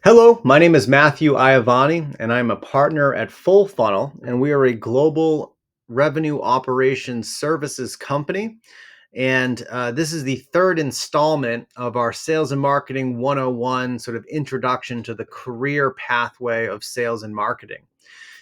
Hello, my name is Matthew Iavani, and I'm a partner at Full Funnel, and we are a global revenue operations services company. And this is the third installment of our Sales and Marketing 101 sort of introduction to the career pathway of sales and marketing.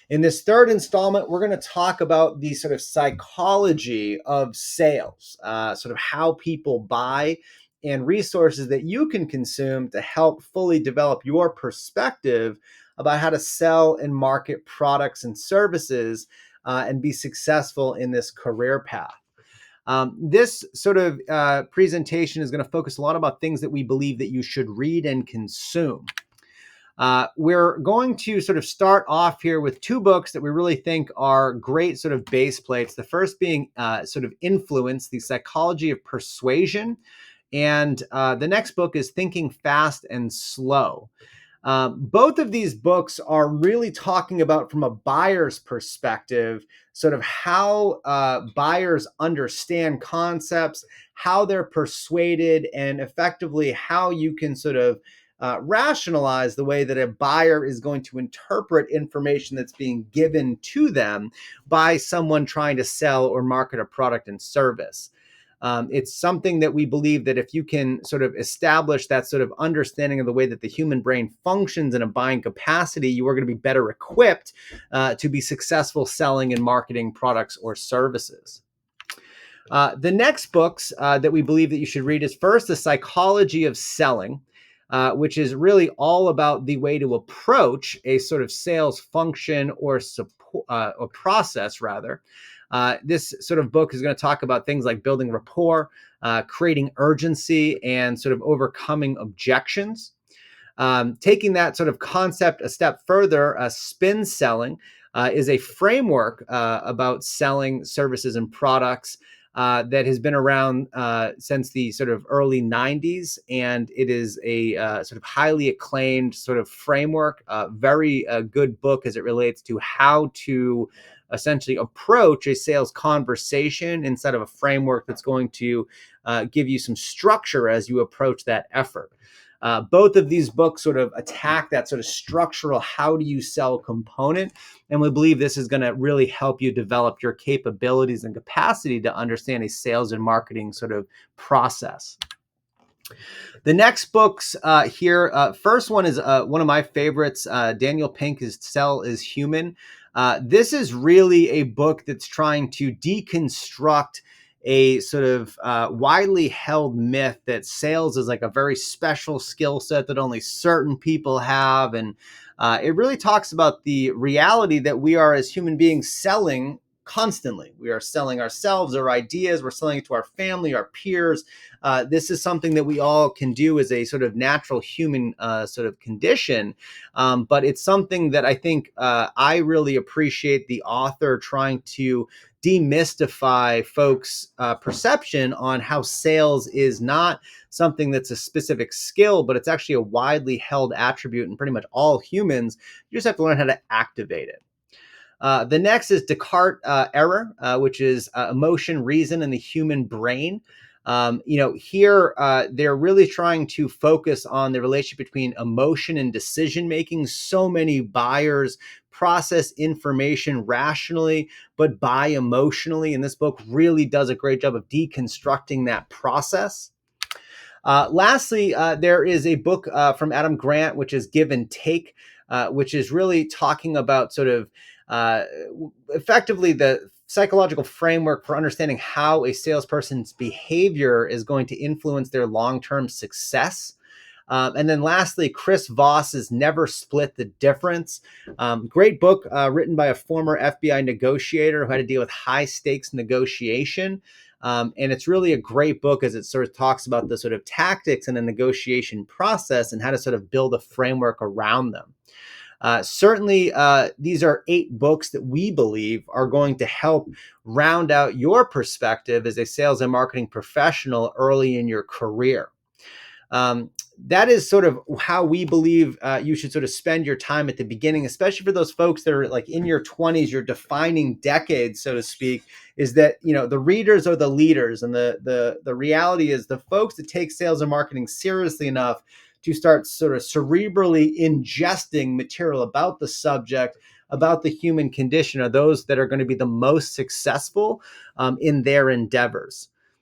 In this third installment, we're going to talk about the sort of psychology of sales, sort of how people buy and resources that you can consume to help fully develop your perspective about how to sell and market products and services and be successful in this career path. This sort of presentation is going to focus a lot about things that we believe that you should read and consume. We're going to sort of start off here with two books that we really think are great sort of base plates. The first being sort of Influence, The Psychology of Persuasion. And the next book is Thinking Fast and Slow. Both of these books are really talking about, from a buyer's perspective, sort of how buyers understand concepts, how they're persuaded, and effectively how you can sort of rationalize the way that a buyer is going to interpret information that's being given to them by someone trying to sell or market a product and service. It's something that we believe that if you can sort of establish that sort of understanding of the way that the human brain functions in a buying capacity, you are going to be better equipped to be successful selling and marketing products or services. The next books that we believe that you should read is first, The Psychology of Selling, which is really all about the way to approach a sort of sales function or support or process rather. This sort of book is going to talk about things like building rapport, creating urgency, and sort of overcoming objections. Taking that sort of concept a step further, spin selling is a framework about selling services and products that has been around since the sort of early 90s. And it is a sort of highly acclaimed sort of framework, very good book as it relates to how to essentially approach a sales conversation instead of a framework that's going to give you some structure as you approach that effort. Both of these books sort of attack that sort of structural how do you sell component. And we believe this is going to really help you develop your capabilities and capacity to understand a sales and marketing sort of process. The next books here, first one is one of my favorites, Daniel Pink's Sell is Human. This is really a book that's trying to deconstruct a sort of widely held myth that sales is like a very special skill set that only certain people have. And it really talks about the reality that we are, as human beings, selling constantly. We are selling ourselves, our ideas, we're selling it to our family, our peers. This is something that we all can do as a sort of natural human sort of condition. But it's something that I think I really appreciate the author trying to demystify folks' perception on how sales is not something that's a specific skill, but it's actually a widely held attribute in pretty much all humans. You just have to learn how to activate it. The next is Descartes' error, which is emotion, reason, and the human brain. Here they're really trying to focus on the relationship between emotion and decision making. So many buyers process information rationally, but buy emotionally. And this book really does a great job of deconstructing that process. Lastly, there is a book from Adam Grant, which is Give and Take, which is really talking about sort of effectively the psychological framework for understanding how a salesperson's behavior is going to influence their long-term success. And then lastly, Chris Voss's Never Split the Difference. Great book written by a former FBI negotiator who had to deal with high stakes negotiation. And it's really a great book as it sort of talks about the sort of tactics in a negotiation process and how to sort of build a framework around them. Certainly, these are 8 books that we believe are going to help round out your perspective as a sales and marketing professional early in your career. That is sort of how we believe you should sort of spend your time at the beginning, especially for those folks that are like in your 20s, your defining decade, so to speak, is that, the readers are the leaders. And the reality is the folks that take sales and marketing seriously enough to start sort of cerebrally ingesting material about the subject, about the human condition, are those that are going to be the most successful in their endeavors.